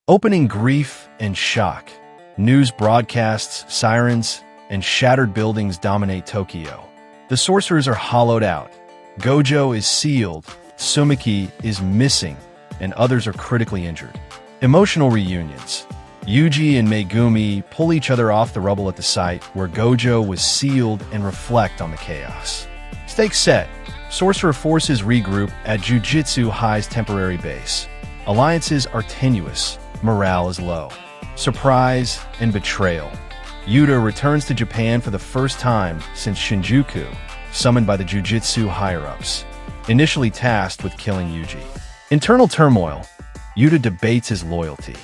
Opening grief and shock. News broadcasts, sirens, and shattered buildings dominate Tokyo. The sorcerers are hollowed out. Gojo is sealed, Sumiki is missing, and others are critically injured. Emotional reunions. Yuji and Megumi pull each other off the rubble at the site where Gojo was sealed and reflect on the chaos. Stakes set. Sorcerer forces regroup at Jujutsu High's temporary base. Alliances are tenuous. Morale is low. Surprise and betrayal. Yuta returns to Japan for the first time since Shinjuku, summoned by the Jujutsu higher-ups, initially tasked with killing Yuji. Internal turmoil. Yuta debates his loyalty.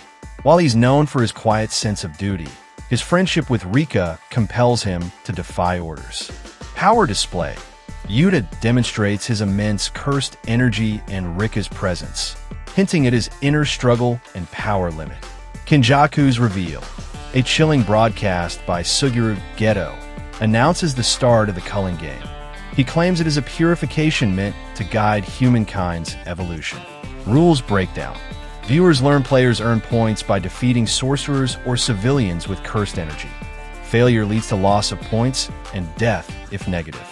While he's known for his quiet sense of duty, his friendship with Rika compels him to defy orders. Power display. Yuta demonstrates his immense cursed energy and Rika's presence, hinting at his inner struggle and power limit. Kinjaku's reveal. A chilling broadcast by Suguru Geto announces the start of the Culling Game. He claims it is a purification meant to guide humankind's evolution. Rules breakdown. Viewers learn players earn points by defeating sorcerers or civilians with cursed energy. Failure leads to loss of points and death if negative.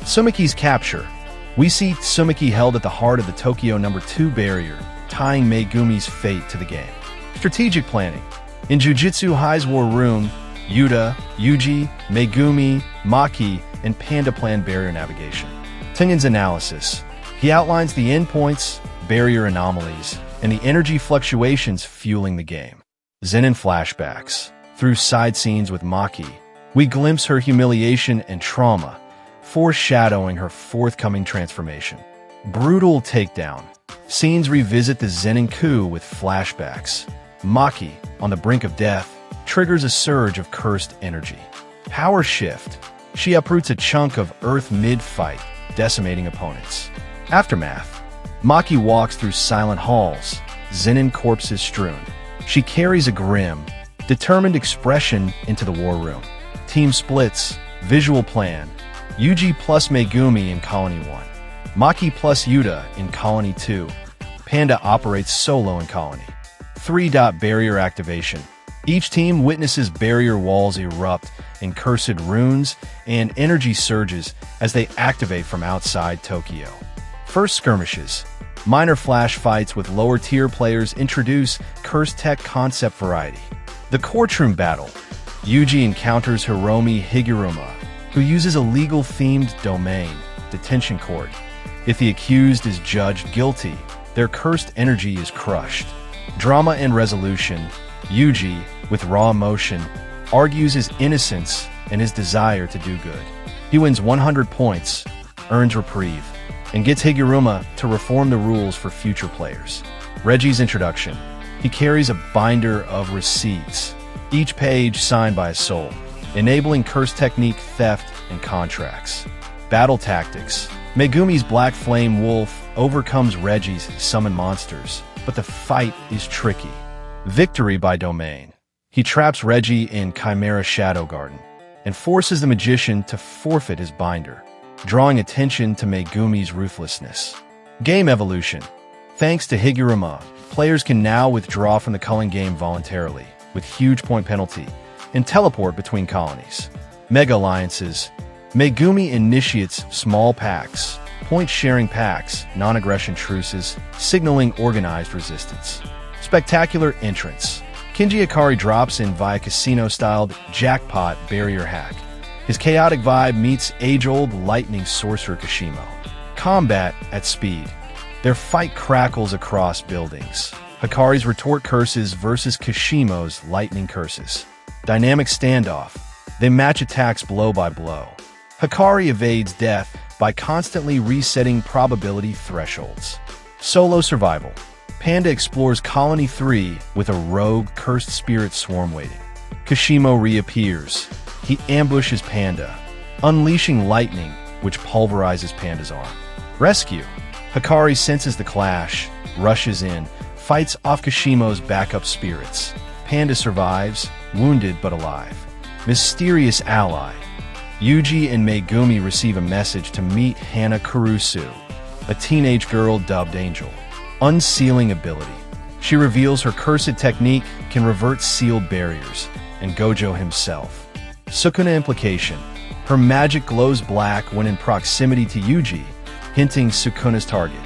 Sumiki's capture. We see Sumiki held at the heart of the Tokyo No. 2 barrier, tying Megumi's fate to the game. Strategic planning. In Jujutsu High's War Room, Yuta, Yuji, Megumi, Maki, and Panda plan barrier navigation. Tengen's analysis. He outlines the endpoints, barrier anomalies, and the energy fluctuations fueling the game. Zenin flashbacks. Through side scenes with Maki, we glimpse her humiliation and trauma, foreshadowing her forthcoming transformation. Brutal takedown. Scenes revisit the Zenin coup with flashbacks. Maki, on the brink of death, triggers a surge of cursed energy. Power shift. She uproots a chunk of Earth mid-fight, decimating opponents. Aftermath. Maki walks through silent halls, Zenin corpses strewn. She carries a grim, determined expression into the war room. Team splits. Visual plan. Yuji plus Megumi in Colony 1. Maki plus Yuta in Colony 2. Panda operates solo in Colony. 3-barrier activation. Each team witnesses barrier walls erupt in cursed runes and energy surges as they activate from outside Tokyo. First skirmishes. Minor flash fights with lower-tier players introduce cursed tech concept variety. The courtroom battle. Yuji encounters Hiromi Higuruma, who uses a legal-themed domain, detention court. If the accused is judged guilty, their cursed energy is crushed. Drama and resolution. Yuji, with raw emotion, argues his innocence and his desire to do good. He wins 100 points, earns reprieve, and gets Higuruma to reform the rules for future players. Reggie's introduction. He carries a binder of receipts, each page signed by a soul, enabling cursed technique theft and contracts. Battle tactics. Megumi's Black Flame Wolf overcomes Reggie's Summon Monsters, but the fight is tricky. Victory by domain. He traps Reggie in Chimera Shadow Garden and forces the magician to forfeit his binder, drawing attention to Megumi's ruthlessness. Game evolution. Thanks to Higuruma, players can now withdraw from the Culling Game voluntarily, with huge point penalty, and teleport between colonies. Mega alliances. Megumi initiates small pacts, point-sharing pacts, non-aggression truces, signaling organized resistance. Spectacular entrance. Kinji Hakari drops in via casino-styled jackpot barrier hack. His chaotic vibe meets age-old lightning sorcerer Kashimo. Combat at speed. Their fight crackles across buildings. Hakari's retort curses versus Kashimo's lightning curses. Dynamic standoff. They match attacks blow by blow. Hakari evades death by constantly resetting probability thresholds. Solo survival. Panda explores Colony 3 with a rogue cursed spirit swarm waiting. Kashimo reappears. He ambushes Panda, unleashing lightning, which pulverizes Panda's arm. Rescue. Hakari senses the clash, rushes in, fights off Kashimo's backup spirits. Panda survives, wounded but alive. Mysterious ally. Yuji and Megumi receive a message to meet Hana Kurusu, a teenage girl dubbed Angel. Unsealing ability. She reveals her cursed technique can revert sealed barriers, and Gojo himself. Sukuna implication. Her magic glows black when in proximity to Yuji, hinting Sukuna's target.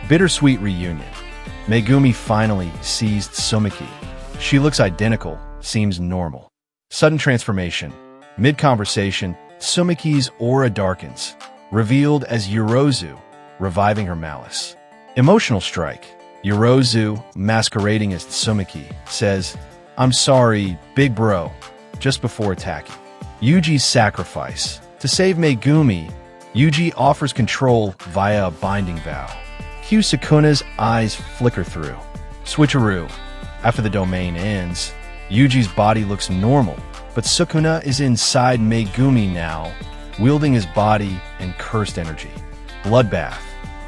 Bittersweet reunion. Megumi finally seized Tsumaki. She looks identical, seems normal. Sudden transformation. Mid-conversation, Tsumaki's aura darkens, revealed as Yorozu, reviving her malice. Emotional strike. Yorozu, masquerading as Tsumaki, says, "I'm sorry, big bro," just before attacking. Yuji's sacrifice. To save Megumi, Yuji offers control via a binding vow. Cue Sukuna's eyes flicker through. Switcheroo. After the domain ends, Yuji's body looks normal, but Sukuna is inside Megumi now, wielding his body and cursed energy. Bloodbath.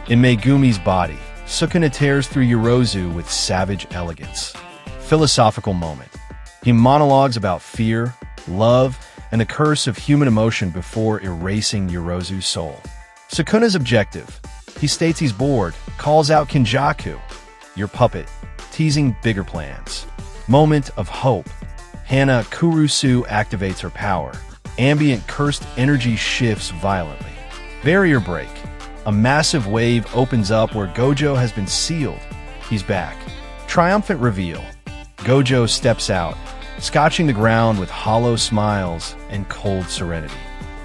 In Megumi's body, Sukuna tears through Yorozu with savage elegance. Philosophical moment. He monologues about fear, love, and the curse of human emotion before erasing Yorozu's soul. Sukuna's objective. He states he's bored, calls out Kinjaku, your puppet, teasing bigger plans. Moment of hope. Hana Kurusu activates her power. Ambient cursed energy shifts violently. Barrier break. A massive wave opens up where Gojo has been sealed. He's back. Triumphant reveal. Gojo steps out, scotching the ground with hollow smiles and cold serenity.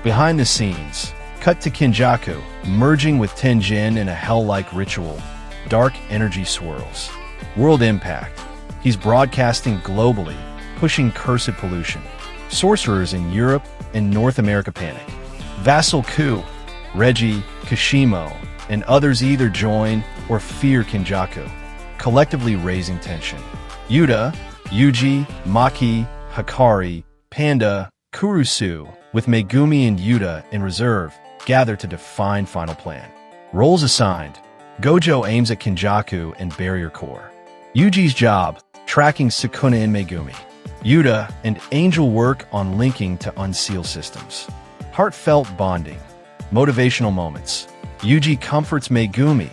Behind the scenes, cut to Kinjaku, merging with Tenjin in a hell-like ritual. Dark energy swirls. World impact. He's broadcasting globally, pushing cursed pollution. Sorcerers in Europe and North America panic. Vassal coup. Reggie, Kashimo, and others either join or fear Kinjaku, collectively raising tension. Yuta, Yuji, Maki, Hakari, Panda, Kurusu, with Megumi and Yuta in reserve, gather to define final plan. Roles assigned. Gojo aims at Kinjaku and Barrier Core. Yuji's job, tracking Sukuna and Megumi. Yuta and Angel work on linking to unseal systems. Heartfelt bonding. Motivational moments. Yuji comforts Megumi.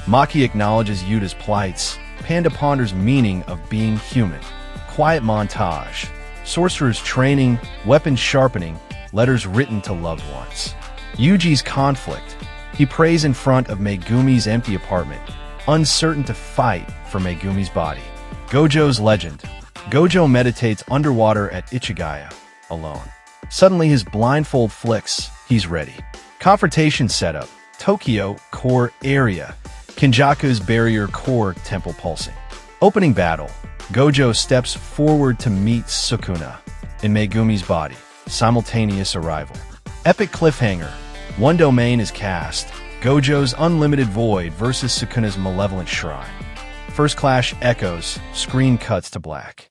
Maki acknowledges Yuta's plights. Panda ponders meaning of being human. Quiet montage. Sorcerers training, weapons sharpening, letters written to loved ones. Yuji's conflict. He prays in front of Megumi's empty apartment, uncertain to fight for Megumi's body. Gojo's legend. Gojo meditates underwater at Ichigaya, alone. Suddenly his blindfold flicks. He's ready. Confrontation setup. Tokyo core area. Kinjaku's barrier core temple pulsing. Opening battle. Gojo steps forward to meet Sukuna in Megumi's body. Simultaneous arrival. Epic cliffhanger. One domain is cast. Gojo's unlimited void versus Sukuna's malevolent shrine. First clash echoes. Screen cuts to black.